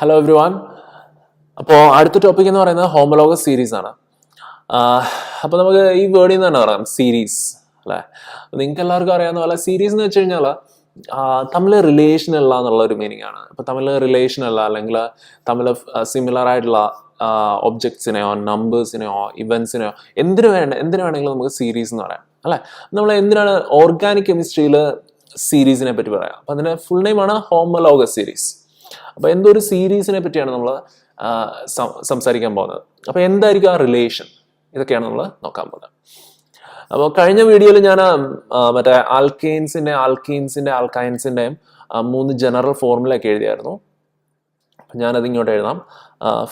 Hello every one. അപ്പോൾ അടുത്ത topic എന്ന് പറയുന്നത് ഹോമോലോഗസ് സീരീസ് ആണ്. അപ്പോൾ നമുക്ക് ഈ വേർഡിൽ നിന്ന് തന്നെ പറയാം സീരീസ് അല്ലേ. നിങ്ങൾക്ക് എല്ലാവർക്കും അറിയാവുന്ന പോലെ സീരീസ് എന്ന് വെച്ച് കഴിഞ്ഞാൽ തമ്മിൽ റിലേഷൻ അല്ല എന്നുള്ള ഒരു മീനിങ് ആണ്. അപ്പോൾ തമ്മിൽ റിലേഷൻ അല്ല, അല്ലെങ്കിൽ തമ്മിൽ സിമിലർ ആയിട്ടുള്ള ഒബ്ജക്ട്സിനെയോ നമ്പേഴ്സിനെയോ ഇവൻസിനെയോ എന്തിനു വേണമെങ്കിലും നമുക്ക് സീരീസ് എന്ന് പറയാം അല്ലേ. നമ്മൾ എന്തിനാണ് ഓർഗാനിക് കെമിസ്ട്രിയിൽ സീരീസിനെ പറ്റി പറയാം. അപ്പം അതിൻ്റെ ഫുൾ നെയിമാണ് ഹോമോലോഗസ് സീരീസ്. അപ്പോൾ എന്തോ ഒരു സീരീസിനെ പറ്റിയാണ് നമ്മൾ സംസാരിക്കാൻ പോകുന്നത്. അപ്പോൾ എന്തായിരിക്കും ആ റിലേഷൻ, ഇതൊക്കെയാണ് നമ്മൾ നോക്കാൻ പോകുന്നത്. അപ്പോൾ കഴിഞ്ഞ വീഡിയോയിൽ ഞാൻ മറ്റേ ആൽക്കൈൻസിൻ്റെയും 3 ജനറൽ ഫോർമുലയൊക്കെ എഴുതിയായിരുന്നു. അപ്പം ഞാനത് ഇങ്ങോട്ട് എഴുതാം.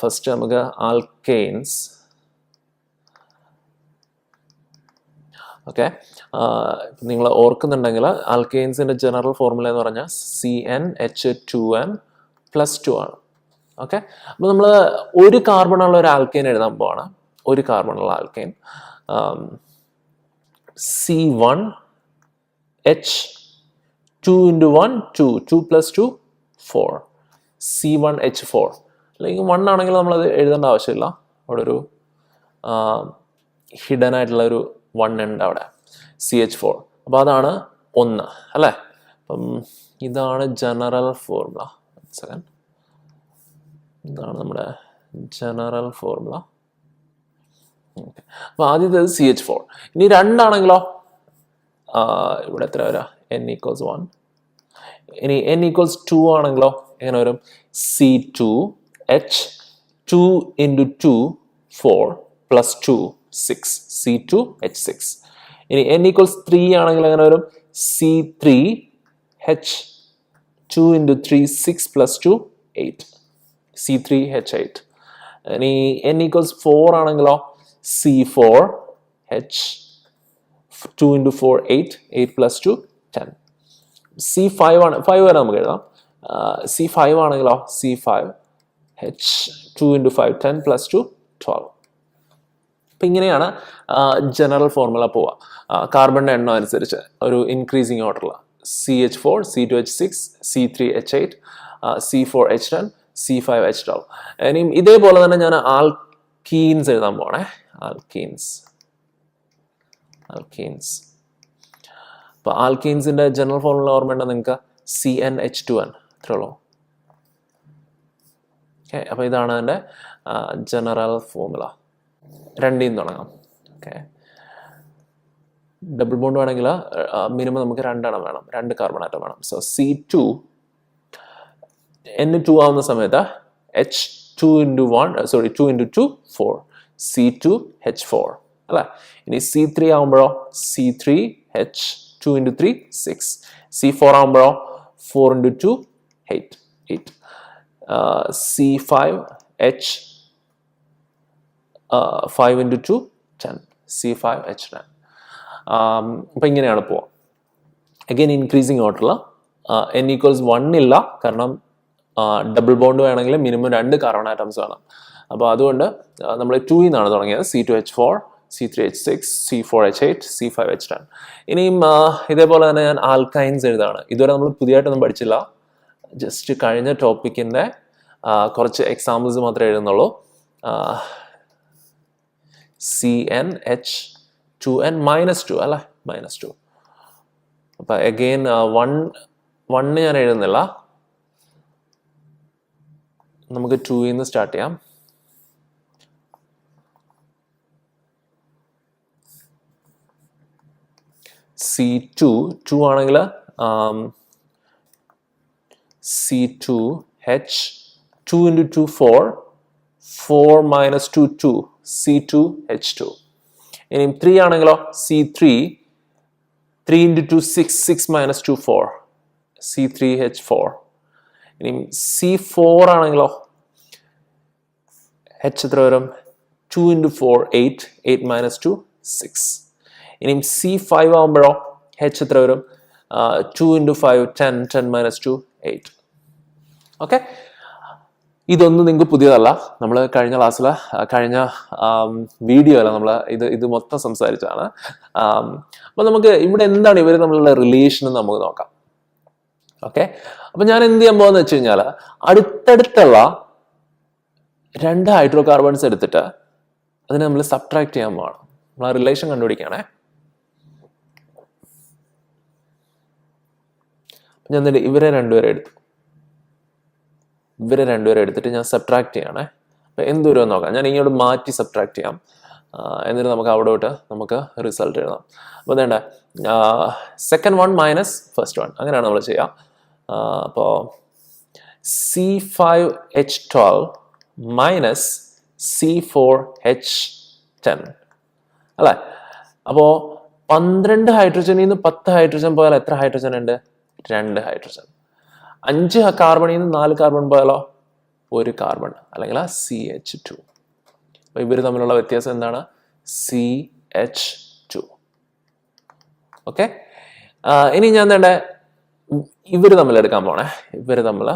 ഫസ്റ്റ് നമുക്ക് ആൽക്കൈൻസ്. ഓക്കെ, നിങ്ങൾ ഓർക്കുന്നുണ്ടെങ്കിൽ ആൽക്കൈൻസിൻ്റെ ജനറൽ ഫോർമുല എന്ന് പറഞ്ഞാൽ CnH2n+2 ആണ്. ഓക്കെ, അപ്പോൾ നമ്മൾ ഒരു കാർബണുള്ള ഒരു ആൽക്കൈൻ എഴുതാൻ പോവാണ്. ഒരു കാർബണുള്ള ആൽക്കൈൻ C1H2 × 1 2 2 + 2 4 C1H4. അല്ലെങ്കിൽ 1 ആണെങ്കിൽ നമ്മളത് എഴുതേണ്ട ആവശ്യമില്ല. അവിടെ ഒരു ഹിഡൻ ആയിട്ടുള്ള ഒരു 1 ഉണ്ട് അവിടെ, CH4. അപ്പോൾ അതാണ് 1 അല്ലേ. അപ്പം ഇതാണ് ജനറൽ ഫോർമുല. സെക്കൻഡ്, ഇതാണ് നമ്മുടെ ജനറൽ ഫോർമുല. അപ്പോൾ ആദ്യത്തേത് CH4. ഇനി 2 ആണെങ്കിലോ ഇവിടെ എത്ര വരാം, N = 1. ഇനി N = 2 ആണെങ്കിലോ എങ്ങനെ വരും, C2H 2 × 2 4 + 2 6 C2H6. ഇനി N = 3 ആണെങ്കിൽ എങ്ങനെ വരും, C3H 2 × 3 6 + 2 8 C3H8. ഇനി N = 4 ആണെങ്കിലോ C4H 2 × 4 8 8 + 2 10 C5 ആണ്, 5 വരെ നമുക്ക് എഴുതാം. C5 ആണെങ്കിലോ C5H 2 × 5 10 + 2 12. അപ്പം ഇങ്ങനെയാണ് ജനറൽ ഫോർമുല പോവുക. കാർബണിൻ്റെ എണ്ണം അനുസരിച്ച് ഒരു ഇൻക്രീസിങ് ഓർഡറിൽ CH4 C2H6 C3H8 C4H10 C5H12. ഇനിയും ഇതേപോലെ തന്നെ ഞാൻ ആൽക്കീൻസ് എഴുതാൻ പോകണേ. ആൽക്കീൻസ്. അപ്പോൾ ആൽക്കീൻസിൻ്റെ ജനറൽ ഫോർമുല ഓർമ്മയുണ്ടോ നിങ്ങൾക്ക്, CnH2n. അത്രേ ഉള്ളൂ. ഓക്കെ, അപ്പോൾ ഇതാണ് എൻ്റെ ജനറൽ ഫോർമുല. 2 തുടങ്ങാം. ഓക്കെ, ഡബിൾ ബോണ്ട് വേണമെങ്കിൽ മിനിമം നമുക്ക് 2 എണ്ണം വേണം, 2 കാർബൺ ആറ്റം വേണം. സോ C2 N2 ആവുന്ന സമയത്ത് H2 × 2 4 C2H4 അല്ലേ. ഇനി C3 ആവുമ്പോഴോ C3H 2 × 3 6 C4 ആവുമ്പോഴോ 4 × 2 8 C5H 5 × 2 10 C5H10. അപ്പം ഇങ്ങനെയാണ് പോവുക. അഗെയിൻ ഇൻക്രീസിങ് ഓർഡറിൽ N = 1 ഇല്ല, കാരണം ഡബിൾ ബോണ്ട് വേണമെങ്കിൽ മിനിമം 2 കാർബൺ ആറ്റംസ് വേണം. അപ്പോൾ അതുകൊണ്ട് നമ്മൾ 2 നിന്നാണ് തുടങ്ങിയത്. C2H4 C3H6 C4H8 C5H10. ഇനിയും ഇതേപോലെ തന്നെ ഞാൻ ആൽക്കൈൻസ് എഴുതാണ്. ഇതുവരെ നമ്മൾ പുതിയതായിട്ടൊന്നും പഠിച്ചില്ല, ജസ്റ്റ് കഴിഞ്ഞ ടോപ്പിക്കിൻ്റെ കുറച്ച് എക്സാമ്പിൾസ് മാത്രമേ എഴുതുന്നുള്ളൂ. CnH2n -2 അല്ലേ, -2. അപ്പം അഗെയിൻ 1 ഞാൻ എഴുതുന്നില്ല, നമുക്ക് 2 നിന്ന് സ്റ്റാർട്ട് ചെയ്യാം. C2 ആണെങ്കിൽ C2H 2 × 2 4 4 - 2 2 C2H2. ഇനി 3 ആണെങ്കിലോ C3 3 × 2 6 6 - 2 4 C3H4. ഇനി C4 ആണെങ്കിലോ H എത്ര വരും, 2 × 4 8 8 - 2 6. ഇനി C5 ആവുമ്പോഴോ H എത്ര വരും, 2 × 5 10 10 - 2 8. ഓക്കെ, ഇതൊന്നും നിങ്ങൾക്ക് പുതിയതല്ല. നമ്മൾ കഴിഞ്ഞ ക്ലാസ്സിൽ കഴിഞ്ഞ വീഡിയോയിൽ നമ്മൾ ഇത് മൊത്തം സംസാരിച്ചാണ്. അപ്പോൾ നമുക്ക് ഇവിടെ എന്താണ് ഇവർ തമ്മിലുള്ള റിലേഷൻ എന്ന് നമുക്ക് നോക്കാം. ഓക്കെ, അപ്പൊ ഞാൻ എന്ത് ചെയ്യാൻ പോകുന്ന വെച്ച് കഴിഞ്ഞാൽ അടുത്തടുത്തുള്ള 2 ഹൈഡ്രോ കാർബൺസ് എടുത്തിട്ട് അതിനെ നമ്മൾ സബ്ട്രാക്ട് ചെയ്യാൻ പോവാണ്. നമ്മൾ ആ റിലേഷൻ കണ്ടുപിടിക്കുകയാണേ. ഞാൻ ഇവരെ രണ്ടുപേരെ എടുത്തിട്ട് ഞാൻ സബ്ട്രാക്ട് ചെയ്യണേ. അപ്പൊ എന്തുവരും നോക്കാം. ഞാൻ ഇങ്ങോട്ട് മാറ്റി സബ്ട്രാക്ട് ചെയ്യാം. എന്നിട്ട് നമുക്ക് അവിടോട്ട് നമുക്ക് റിസൾട്ട് എഴുതാം. അപ്പോൾ വേണ്ട second one minus first one, അങ്ങനെയാണ് നമ്മൾ ചെയ്യാം. അപ്പോൾ C5H12 മൈനസ് C4H10 അല്ലേ. അപ്പോൾ 12 ഹൈഡ്രജനിൽ നിന്ന് 10 ഹൈഡ്രജൻ പോയാൽ എത്ര ഹൈഡ്രജൻ ഉണ്ട്? 2 ഹൈഡ്രജൻ. 5 കാർബണിൽ നിന്ന് 4 കാർബൺ പോയാലോ 1 കാർബൺ, അല്ലെങ്കിൽ CH2. അപ്പൊ ഇവർ തമ്മിലുള്ള വ്യത്യാസം എന്താണ്? CH2. ഓക്കെ, ഇനി ഞാൻ വേണ്ടേ ഇവർ തമ്മിൽ എടുക്കാൻ പോണേ. ഇവർ തമ്മിൽ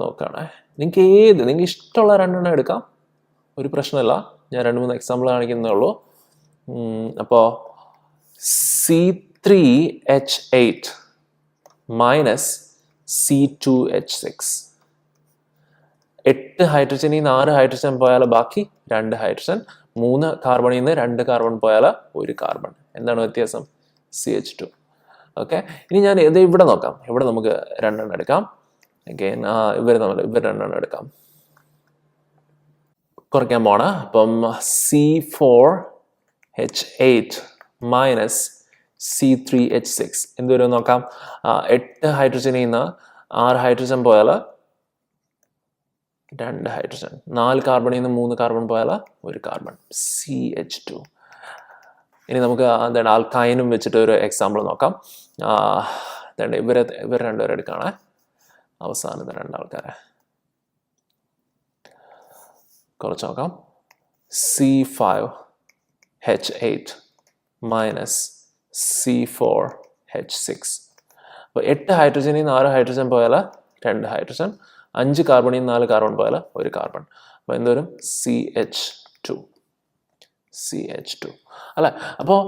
നോക്കുകയാണേ. നിങ്ങൾക്ക് ഇഷ്ടമുള്ള 2 എണ്ണം എടുക്കാം, ഒരു പ്രശ്നമില്ല. ഞാൻ 2-3 എക്സാമ്പിൾ കാണിക്കുന്നേ ഉള്ളൂ. അപ്പോൾ C3H8 മൈനസ് C2H6. 8 ഹൈഡ്രജനിൽ നിന്ന് 6 ഹൈഡ്രജൻ പോയാൽ ബാക്കി 2 ഹൈഡ്രജൻ. 3 കാർബണിൽ നിന്ന് 2 കാർബൺ പോയാൽ 1 കാർബൺ. എന്താണ് വ്യത്യാസം? CH2. ഓക്കെ, ഇനി ഞാൻ ഇത് ഇവിടെ നോക്കാം. ഇവിടെ നമുക്ക് 2 എണ്ണം എടുക്കാം. അഗൈൻ ഇവർ 2 എണ്ണം എടുക്കാം. കുറയ്ക്കാൻ പോണ. അപ്പം C4H8 മൈനസ് C3H6 എന്തുവരും നോക്കാം. 8 ഹൈഡ്രജനിൽ നിന്ന് 6 ഹൈഡ്രജൻ പോയാൽ 2 ഹൈഡ്രജൻ. 4 കാർബണിൽ നിന്ന് 3 കാർബൺ പോയാൽ 1 കാർബൺ. CH2. ഇനി നമുക്ക് എന്താണ് ആൽക്കൈനും വെച്ചിട്ട് ഒരു എക്സാമ്പിൾ നോക്കാം. ഇവർ രണ്ടുപേരും എടുക്കുകയാണ്. അവസാനത്തെ 2 ആൾക്കാരെ കുറച്ച് നോക്കാം. C5H8 minus C4H6. അപ്പോൾ 8 ഹൈഡ്രജനിൽ നിന്ന് 6 ഹൈഡ്രജൻ പോയാൽ 2 ഹൈഡ്രജൻ. 5 കാർബണിൽ നിന്ന് 4 കാർബൺ പോയാൽ 1 കാർബൺ. അപ്പോൾ എന്തോരും? CH2 അല്ലെ. അപ്പോൾ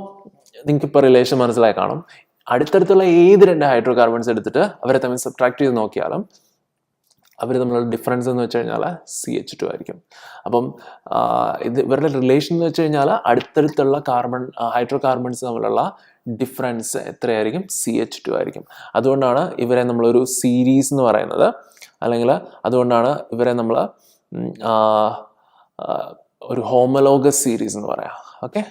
നിങ്ങൾക്ക് ഇപ്പോൾ റിലേഷൻ മനസ്സിലായി കാണും. അടുത്തടുത്തുള്ള ഏത് 2 ഹൈഡ്രോ കാർബൺസ് എടുത്തിട്ട് അവരെ തമ്മിൽ സബ്ട്രാക്ട് ചെയ്ത് നോക്കിയാലും അവർ തമ്മിലുള്ള ഡിഫറൻസ് എന്ന് വെച്ച് കഴിഞ്ഞാൽ CH2 ആയിരിക്കും. അപ്പം ഇവരുടെ റിലേഷൻ എന്ന് വെച്ച് കഴിഞ്ഞാൽ അടുത്തടുത്തുള്ള ഹൈഡ്രോ കാർബൺസ് തമ്മിലുള്ള ഡിഫറൻസ് എത്രയായിരിക്കും? CH2 ആയിരിക്കും. അതുകൊണ്ടാണ് ഇവരെ നമ്മളൊരു സീരീസ് എന്ന് പറയുന്നത്, അല്ലെങ്കിൽ അതുകൊണ്ടാണ് ഇവരെ നമ്മൾ ഒരു ഹോമോലോഗസ് സീരീസ് എന്ന് പറയാം. ഓക്കെ.